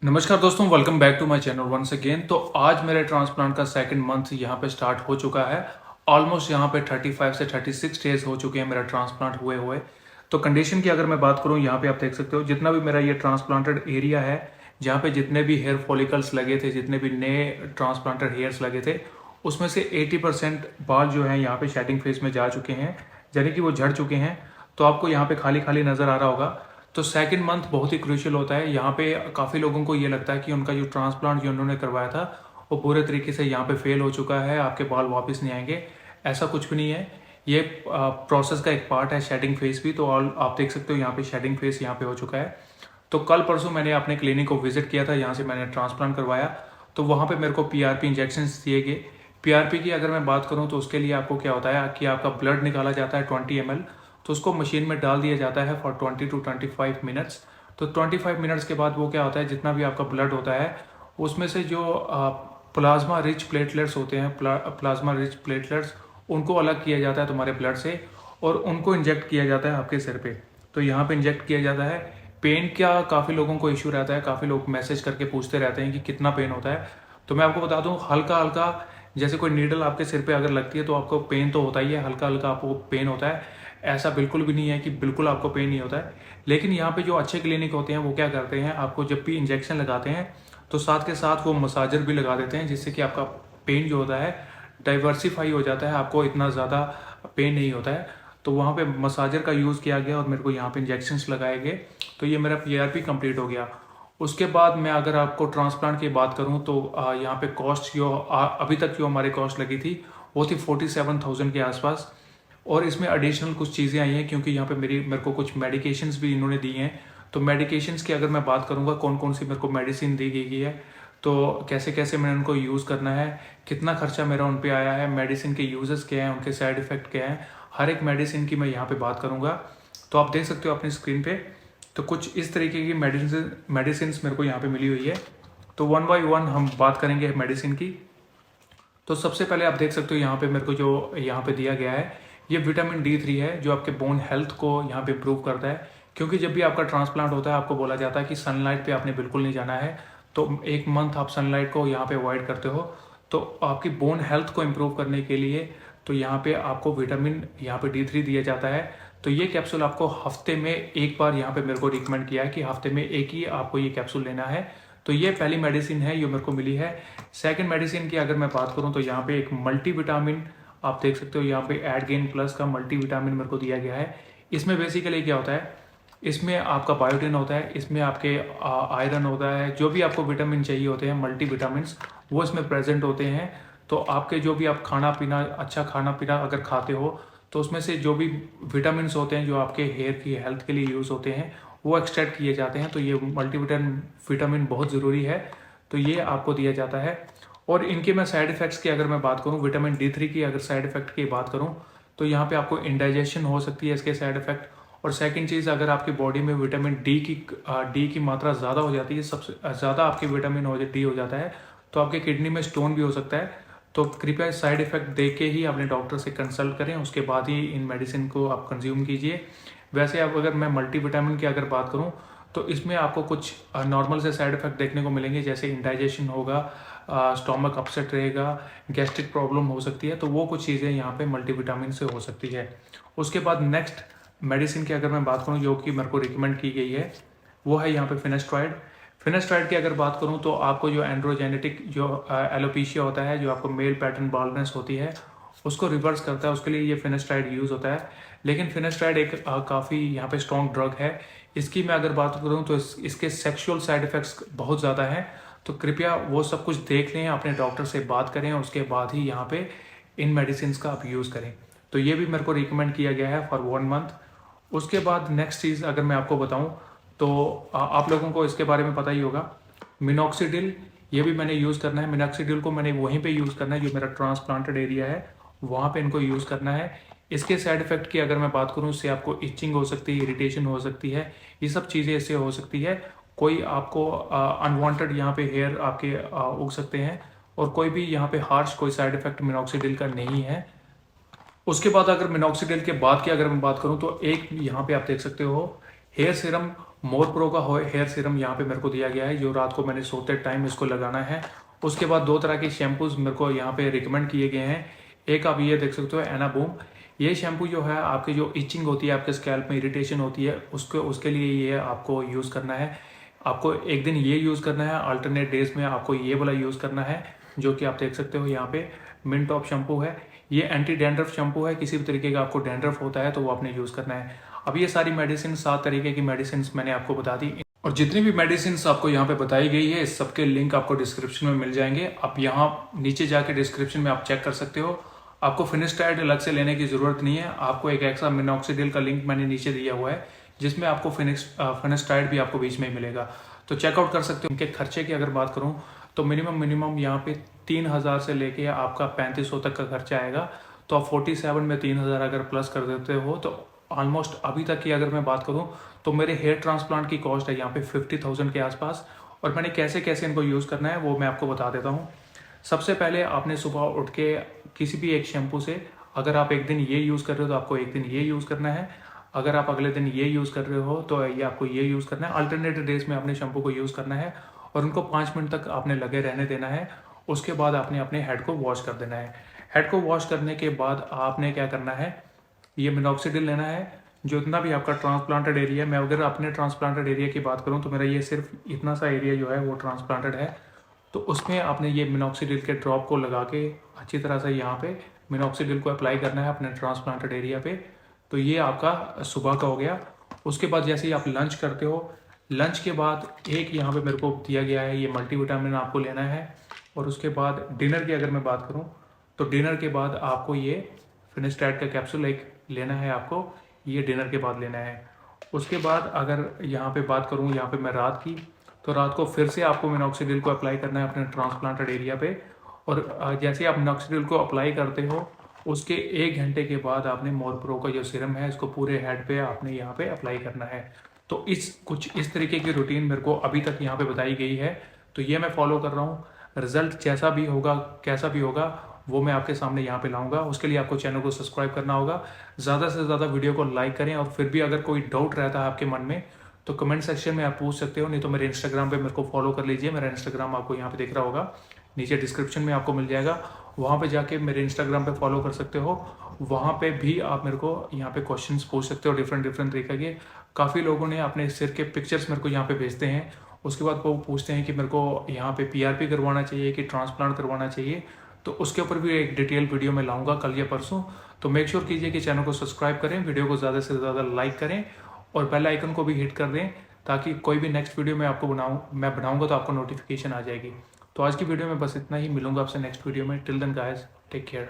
नमस्कार दोस्तों, welcome back to my channel once again. तो आज मेरे ट्रांसप्लांट का सेकंड मंथ यहाँ पे स्टार्ट हो चुका है। ऑलमोस्ट यहाँ पे 35 से 36 डेज हो चुके हैं मेरा ट्रांसप्लांट हुए हुए। तो कंडीशन की अगर मैं बात करूँ, यहाँ पे आप देख सकते हो जितना भी मेरा ये ट्रांसप्लांटेड एरिया है, जहाँ पे जितने भी हेयर फॉलिकल्स लगे थे, जितने भी नए ट्रांसप्लांटेड हेयर्स लगे थे, उसमें से 80% बाल जो है यहाँ पे शेडिंग फेज में जा चुके हैं, यानी कि वो झड़ चुके हैं। तो आपको यहाँ पे खाली खाली नज़र आ रहा होगा। तो सेकंड मंथ बहुत ही क्रूशियल होता है। यहाँ पे काफ़ी लोगों को ये लगता है कि उनका जो ट्रांसप्लांट जो उन्होंने करवाया था वो पूरे तरीके से यहाँ पे फेल हो चुका है, आपके बाल वापस नहीं आएंगे। ऐसा कुछ भी नहीं है। ये प्रोसेस का एक पार्ट है शेडिंग फेस भी। तो ऑल आप देख सकते हो यहाँ पे शेडिंग फेस यहाँ पे हो चुका है। तो कल परसों मैंने अपने क्लिनिक को विजिट किया था, यहाँ से मैंने ट्रांसप्लांट करवाया। तो वहाँ पे मेरे को पीआरपी इंजेक्शन दिए गए। पीआरपी की अगर मैं बात करूँ तो उसके लिए आपको क्या होता है कि आपका ब्लड निकाला जाता है 20 ml। तो उसको मशीन में डाल दिया जाता है फॉर 20 to 25 मिनट्स। तो 25 मिनट्स के बाद वो क्या होता है, जितना भी आपका ब्लड होता है उसमें से जो प्लाज्मा रिच प्लेटलेट्स होते हैं, प्लाज्मा रिच प्लेटलेट्स, उनको अलग किया जाता है तुम्हारे ब्लड से और उनको इंजेक्ट किया जाता है आपके सिर पे। तो यहाँ पे इंजेक्ट किया जाता है। पेन का काफ़ी लोगों को इशू रहता है, काफ़ी लोग मैसेज करके पूछते रहते हैं कि कितना पेन होता है। तो मैं आपको बता दूं, हल्का हल्का जैसे कोई नीडल आपके सिर पे अगर लगती है तो आपको पेन तो होता ही है, हल्का हल्का आपको पेन होता है। ऐसा बिल्कुल भी नहीं है कि बिल्कुल आपको पेन नहीं होता है। लेकिन यहाँ पे जो अच्छे क्लिनिक होते हैं वो क्या करते हैं, आपको जब भी इंजेक्शन लगाते हैं तो साथ के साथ वो मसाजर भी लगा देते हैं, जिससे कि आपका पेन जो होता है डाइवर्सिफाई हो जाता है, आपको इतना ज़्यादा पेन नहीं होता है। तो वहाँ पे मसाजर का यूज़ किया गया और मेरे को यहाँ पे इंजेक्शंस लगाए गए। तो ये मेरा पीआरपी कंप्लीट हो गया। उसके बाद मैं अगर आपको ट्रांसप्लांट की बात करूँ तो यहाँ पे कॉस्ट जो अभी तक जो हमारी कॉस्ट लगी थी वो थी 47,000 के आसपास। और इसमें एडिशनल कुछ चीज़ें आई हैं, क्योंकि यहाँ पे मेरे को कुछ मेडिकेशंस भी इन्होंने दी हैं। तो मेडिकेशंस की अगर मैं बात करूँगा, कौन कौन सी मेरे को मेडिसिन दी गई है, तो कैसे कैसे मैंने उनको यूज़ करना है, कितना खर्चा मेरा उन पे आया है, मेडिसिन के यूजेस क्या हैं, उनके साइड इफ़ेक्ट क्या हैं, हर एक मेडिसिन की मैं यहाँ पे बात करूँगा। तो आप देख सकते हो अपनी स्क्रीन पे। तो कुछ इस तरीके की मेडिसिन मेरे को यहाँ पे मिली हुई है। तो वन बाय वन हम बात करेंगे मेडिसिन की। तो सबसे पहले आप देख सकते हो यहाँ पे मेरे को जो यहाँ पे दिया गया है, ये विटामिन D3 है, जो आपके बोन हेल्थ को यहाँ पे इम्प्रूव करता है। क्योंकि जब भी आपका ट्रांसप्लांट होता है आपको बोला जाता है कि सनलाइट पे आपने बिल्कुल नहीं जाना है। तो एक मंथ आप सनलाइट को यहाँ पे अवॉइड करते हो। तो आपकी बोन हेल्थ को इम्प्रूव करने के लिए तो यहाँ पे आपको विटामिन यहाँ पे D3 दिया जाता है। तो ये कैप्सूल आपको हफ्ते में एक बार यहाँ पे मेरे को रिकमेंड किया है कि हफ्ते में एक ही आपको ये कैप्सूल लेना है। तो ये पहली मेडिसिन है जो मेरे को मिली है। सेकंड मेडिसिन की अगर मैं बात करूँ तो यहाँ पे एक मल्टीविटामिन आप देख सकते हो, यहाँ पे एड गेन प्लस का मल्टीविटामिन मेरे को दिया गया है। इसमें बेसिकली क्या होता है, इसमें आपका बायोटिन होता है, इसमें आपके आयरन होता है, जो भी आपको विटामिन चाहिए होते हैं, मल्टीविटामिन वो इसमें प्रेजेंट होते हैं। तो आपके जो भी आप खाना पीना, अच्छा खाना पीना अगर खाते हो तो उसमें से जो भी विटामिन होते हैं जो आपके हेयर की हेल्थ के लिए यूज़ होते हैं वो एक्सट्रैक्ट किए जाते हैं। तो ये विटामिन बहुत ज़रूरी है। तो ये आपको दिया जाता है। और इनके मैं साइड इफ़ेक्ट्स की अगर मैं बात करूँ, विटामिन D3 की अगर साइड इफ़ेक्ट की बात करूँ तो यहाँ पे आपको इंडाइजेशन हो सकती है इसके साइड इफ़ेक्ट। और सेकंड चीज़, अगर आपकी बॉडी में विटामिन डी की मात्रा ज़्यादा हो जाती है, सबसे ज़्यादा आपकी विटामिन D हो जाता है, तो आपके किडनी में स्टोन भी हो सकता है। तो कृपया साइड इफ़ेक्ट देख के ही अपने डॉक्टर से कंसल्ट करें, उसके बाद ही इन मेडिसिन को आप कंज्यूम कीजिए। वैसे अब अगर मैं मल्टीविटामिन की अगर बात करूँ तो इसमें आपको कुछ नॉर्मल से साइड इफ़ेक्ट देखने को मिलेंगे, जैसे इंडाइजेशन होगा, स्टोमक अपसेट रहेगा, गैस्ट्रिक प्रॉब्लम हो सकती है। तो वो कुछ चीज़ें यहाँ पे मल्टीविटामिन से हो सकती है। उसके बाद नेक्स्ट मेडिसिन की अगर मैं बात करूँ जो कि मेरे को रिकमेंड की गई है, वो है यहाँ पे फिनेस्ट्रॉइड। फिनेस्ट्रॉइड की अगर बात करूँ तो आपको जो एंड्रोजेनेटिक जो एलोपीशिया होता है, जो आपको मेल पैटर्न बाल्डनेस होती है, उसको रिवर्स करता है, उसके लिए ये फिनेस्ट्राइड यूज़ होता है। लेकिन फिनेस्ट्राइड एक काफ़ी यहाँ पे स्ट्रॉन्ग ड्रग है। इसकी मैं अगर बात करूँ तो इसके सेक्सुअल साइड इफ़ेक्ट्स बहुत ज़्यादा हैं। तो कृपया वो सब कुछ देख लें, अपने डॉक्टर से बात करें, उसके बाद ही यहाँ पे इन मेडिसिन का आप यूज़ करें। तो ये भी मेरे को रिकमेंड किया गया है फॉर 1 मंथ। उसके बाद नेक्स्ट चीज़ अगर मैं आपको बताऊँ तो आप लोगों को इसके बारे में पता ही होगा, मिनॉक्सिडिल। ये भी मैंने यूज़ करना है। मिनॉक्सिडिल को मैंने वहीं पे यूज़ करना है जो मेरा ट्रांसप्लांटेड एरिया है, वहाँ पे इनको यूज़ करना है। इसके साइड इफ़ेक्ट की अगर मैं बात करूँ, इससे आपको इचिंग हो सकती है, इरिटेशन हो सकती है, ये सब चीज़ें इससे हो सकती है। कोई आपको अनवांटेड यहाँ पे हेयर आपके उग सकते हैं। और कोई भी यहाँ पे हार्श कोई साइड इफ़ेक्ट मिनॉक्सिडिल का नहीं है। उसके बाद अगर मिनॉक्सिडिल के बाद की अगर मैं बात करूँ तो एक यहाँ पे आप देख सकते हो हेयर सीरम मोर प्रो का हेयर सीरम यहाँ पे मेरे को दिया गया है, जो रात को मैंने सोते टाइम इसको लगाना है। उसके बाद 2 तरह के शैम्पूज मेरे को यहाँ पे रिकमेंड किए गए हैं। एक आप ये देख सकते हो, एना बूम। ये शैम्पू जो है आपकी जो इचिंग होती है, आपके स्कैल्प में इरिटेशन होती है, उसके लिए ये आपको यूज़ करना है। आपको एक दिन ये यूज़ करना है, अल्टरनेट डेज में आपको ये वाला यूज़ करना है, जो कि आप देख सकते हो यहाँ पे मिंट ऑफ शैम्पू है। ये एंटी डैंड्रफ शैम्पू है, किसी भी तरीके का आपको डैंड्रफ होता है तो वो आपने यूज़ करना है। अब ये सारी मेडिसिन 7 तरीके की मेडिसिन मैंने आपको बता दी, और जितनी भी मेडिसिन आपको यहाँ पे बताई गई है सबके लिंक आपको डिस्क्रिप्शन में मिल जाएंगे। आप यहाँ नीचे जाके डिस्क्रिप्शन में आप चेक कर सकते हो। आपको फिनिस्टाइड अलग से लेने की ज़रूरत नहीं है। आपको एक एक्स्ट्रा मिनॉक्सिडिल का लिंक मैंने नीचे दिया हुआ है, जिसमें आपको फिनिस्टाइड भी आपको बीच में मिलेगा, तो चेकआउट कर सकते हो। उनके खर्चे की अगर बात करूँ तो मिनिमम यहाँ पे 3000 से लेके आपका 3500 तक का खर्चा आएगा। तो आप 47 में 3000 अगर प्लस कर देते हो तो ऑलमोस्ट अभी तक की अगर मैं बात करूँ तो मेरे हेयर ट्रांसप्लांट की कॉस्ट है यहाँ पे 50,000 के आसपास। और मैंने कैसे कैसे इनको यूज़ करना है वो मैं आपको बता देता हूँ। सबसे पहले आपने सुबह उठ के किसी भी एक शैम्पू से, अगर आप एक दिन ये यूज़ कर रहे हो तो आपको एक दिन ये यूज़ करना है। अगर आप अगले दिन ये यूज़ कर रहे हो तो ये आपको ये यूज़ करना है। अल्टरनेटिव डेज में अपने शैम्पू को यूज़ करना है और उनको 5 मिनट तक आपने लगे रहने देना है। उसके बाद आपने अपने हेड को वॉश कर देना है। हेड को वॉश करने के बाद आपने क्या करना है, ये मिनॉक्सिडिल लेना है। जो इतना भी आपका ट्रांसप्लांटेड एरिया है, मैं अगर अपने ट्रांसप्लांटेड एरिया की बात करूँ तो मेरा ये सिर्फ इतना सा एरिया जो है वो ट्रांसप्लांटेड है, तो उसमें आपने ये मिनॉक्सिडिल के ड्रॉप को लगा के अच्छी तरह से यहाँ पे मिनॉक्सिडिल को अप्लाई करना है अपने ट्रांसप्लांटेड एरिया पे। तो ये आपका सुबह का हो गया। उसके बाद जैसे ही आप लंच करते हो, लंच के बाद एक यहाँ पे मेरे को दिया गया है ये मल्टीविटामिन आपको लेना है। और उसके बाद डिनर की अगर मैं बात करूँ तो डिनर के बाद आपको ये फिनिस्टाइड का कैप्सूल एक लेना है, आपको ये डिनर के बाद लेना है। उसके बाद अगर यहाँ पे बात करूँ यहाँ पे मैं रात की, तो रात को फिर से आपको मिनॉक्सिडिल को अप्लाई करना है अपने ट्रांसप्लांटेड एरिया पे। और जैसे आप मिनॉक्सिडिल को अप्लाई करते हो उसके 1 घंटे के बाद आपने मोर प्रो का जो सीरम है इसको पूरे हेड पे आपने यहाँ पे अप्लाई करना है। तो कुछ इस तरीके की रूटीन मेरे को अभी तक यहाँ पे बताई गई है, तो ये मैं फॉलो कर रहा हूँ। रिजल्ट जैसा भी होगा, कैसा भी होगा, वो मैं आपके सामने यहाँ पे लाऊंगा। उसके लिए आपको चैनल को सब्सक्राइब करना होगा, ज़्यादा से ज़्यादा वीडियो को लाइक करें, और फिर भी अगर कोई डाउट रहता है आपके मन में तो कमेंट सेक्शन में आप पूछ सकते हो, नहीं तो मेरे इंस्टाग्राम पे मेरे को फॉलो कर लीजिए। मेरा इंस्टाग्राम आपको यहाँ पे दिख रहा होगा, नीचे डिस्क्रिप्शन में आपको मिल जाएगा, वहाँ पे जाके मेरे इंस्टाग्राम पे फॉलो कर सकते हो। वहाँ पे भी आप मेरे को यहाँ पे क्वेश्चंस पूछ सकते हो डिफरेंट तरीके के। काफ़ी लोगों ने अपने सिर के पिक्चर्स मेरे को यहाँ पे भेजते हैं, उसके बाद वो पूछते हैं कि मेरे को यहाँ पे PRP करवाना चाहिए कि ट्रांसप्लांट करवाना चाहिए। तो उसके ऊपर भी एक डिटेल वीडियो मैं लाऊंगा कल या परसों। तो मेक श्योर कीजिए कि चैनल को सब्सक्राइब करें, वीडियो को ज़्यादा से ज़्यादा लाइक करें और बेल आइकन को भी हिट कर दें, ताकि कोई भी नेक्स्ट वीडियो मैं बनाऊंगा तो आपको नोटिफिकेशन आ जाएगी। तो आज की वीडियो में बस इतना ही, मिलूंगा आपसे नेक्स्ट वीडियो में। Till then guys, take care.